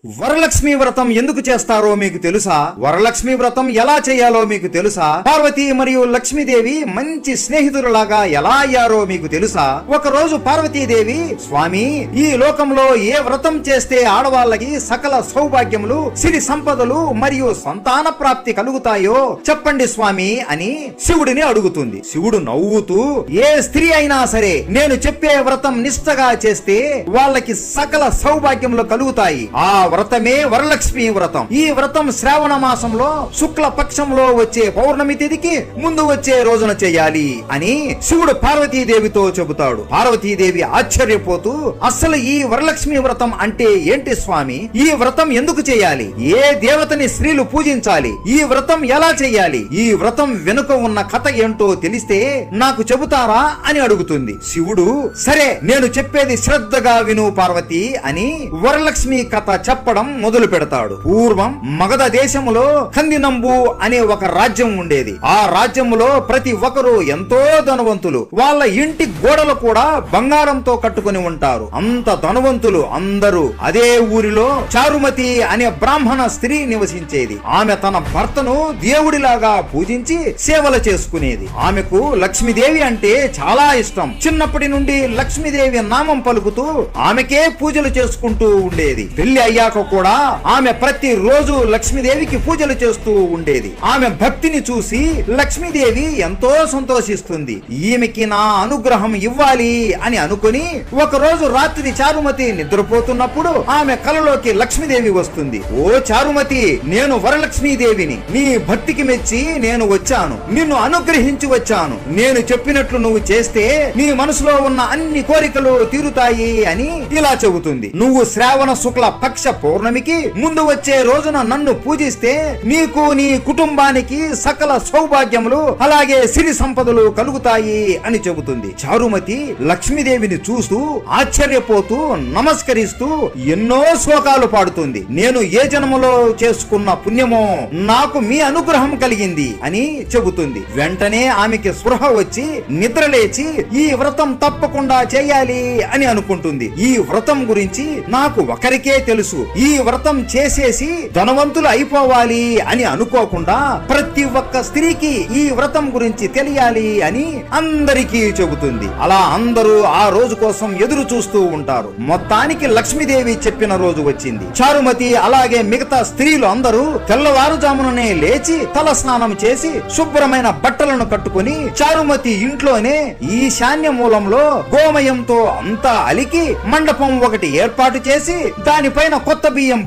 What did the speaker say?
వరలక్ష్మి వ్రతం ఎందుకు చేస్తారో మీకు తెలుసా? వరలక్ష్మి వ్రతం ఎలా చేయాలో మీకు తెలుసా? పార్వతి మరియు లక్ష్మీదేవి మంచి స్నేహితులలాగా ఎలా అయ్యారో మీకు తెలుసా? ఒక రోజు పార్వతీదేవి, స్వామి, ఈ లోకంలో ఏ వ్రతం చేస్తే ఆడవాళ్ళకి సకల సౌభాగ్యములు, సిరి సంపదలు మరియు సంతాన ప్రాప్తి కలుగుతాయో చెప్పండి స్వామి అని శివుడిని అడుగుతుంది. శివుడు నవ్వుతూ, ఏ స్త్రీ అయినా సరే నేను చెప్పే వ్రతం నిష్ఠగా చేస్తే వాళ్ళకి సకల సౌభాగ్యములు కలుగుతాయి. ఆ వ్రతమే వరలక్ష్మి వ్రతం. ఈ వ్రతం శ్రావణ మాసంలో శుక్ల పక్షంలో వచ్చే పౌర్ణమి తిథికి ముందు వచ్చే రోజున చేయాలి అని శివుడు పార్వతీదేవితో చెబుతాడు. పార్వతీదేవి ఆశ్చర్యపోతూ, అసలు ఈ వరలక్ష్మి వ్రతం అంటే ఏంటి స్వామి? ఈ వ్రతం ఎందుకు చేయాలి? ఏ దేవతని స్త్రీలు పూజించాలి? ఈ వ్రతం ఎలా చేయాలి? ఈ వ్రతం వెనుక ఉన్న కథ ఏంటో తెలిస్తే నాకు చెబుతారా అని అడుగుతుంది. శివుడు, సరే నేను చెప్పేది శ్రద్ధగా విను పార్వతి అని వరలక్ష్మి కథ చెప్పడం మొదలు పెడతాడు. పూర్వం మగధ దేశములో కందినంబు అనే ఒక రాజ్యం ఉండేది. ఆ రాజ్యములో ప్రతి ఒక్కరూ ఎంతో ధనవంతులు. వాళ్ళ ఇంటి గోడలు కూడా బంగారంతో కట్టుకుని ఉంటారు. అంత ధనవంతులు అందరూ. అదే ఊరిలో చారుమతి అనే బ్రాహ్మణ స్త్రీ నివసించేది. ఆమె తన భర్తను దేవుడిలాగా పూజించి సేవలు చేసుకునేది. ఆమెకు లక్ష్మీదేవి అంటే చాలా ఇష్టం. చిన్నప్పటి నుండి లక్ష్మీదేవి నామం పలుకుతూ ఆమెకే పూజలు చేసుకుంటూ ఉండేది. పెళ్లి అయ్యాక కూడా ఆమె ప్రతి రోజు లక్ష్మీదేవికి పూజలు చేస్తూ ఉండేది. ఆమె భక్తిని చూసి లక్ష్మీదేవి ఎంతో సంతోషిస్తుంది. ఈమెకి నా అనుగ్రహం ఇవ్వాలి అని అనుకుని ఒక రోజు రాత్రి చారుమతి నిద్రపోతున్నప్పుడు ఆమె కలలోకి లక్ష్మీదేవి వస్తుంది. ఓ చారుమతి, నేను వరలక్ష్మీదేవిని. నీ భక్తికి మెచ్చి నేను వచ్చాను. నిన్ను అనుగ్రహించి వచ్చాను. నేను చెప్పినట్లు నువ్వు చేస్తే నీ మనసులో ఉన్న అన్ని కోరికలు తీరుతాయి అని ఇలా చెబుతుంది. నువ్వు శ్రావణ శుక్ల పక్ష పౌర్ణమికి ముందు వచ్చే రోజున నన్ను పూజిస్తే నీకు, నీ కుటుంబానికి సకల సౌభాగ్యములు అలాగే సిరి సంపదలు కలుగుతాయి అని చెబుతుంది. చారుమతి లక్ష్మీదేవిని చూస్తూ ఆశ్చర్యపోతూ నమస్కరిస్తూ ఎన్నో శ్లోకాలు పాడుతుంది. నేను ఏ జన్మలో చేసుకున్న పుణ్యమో నాకు మీ అనుగ్రహం కలిగింది అని చెబుతుంది. వెంటనే ఆమెకి స్పృహ వచ్చి నిద్రలేచి ఈ వ్రతం తప్పకుండా చేయాలి అని అనుకుంటుంది. ఈ వ్రతం గురించి నాకు ఒకరికే తెలుసు. ఈ వ్రతం చేసేసి ధనవంతులు అయిపోవాలి అని అనుకోకుండా ప్రతి ఒక్క స్త్రీకి ఈ వ్రతం గురించి తెలియాలి అని అందరికీ చెబుతుంది. అలా అందరూ ఆ రోజు కోసం ఎదురు చూస్తూ ఉంటారు. మొత్తానికి లక్ష్మీదేవి చెప్పిన రోజు వచ్చింది. చారుమతి అలాగే మిగతా స్త్రీలు అందరూ తెల్లవారుజాముననే లేచి తల స్నానం చేసి శుభ్రమైన బట్టలను కట్టుకుని చారుమతి ఇంట్లోనే ఈశాన్య మూలంలో గోమయంతో అంతా అలికి మండపం ఒకటి ఏర్పాటు చేసి దానిపైన కొత్త బియ్యం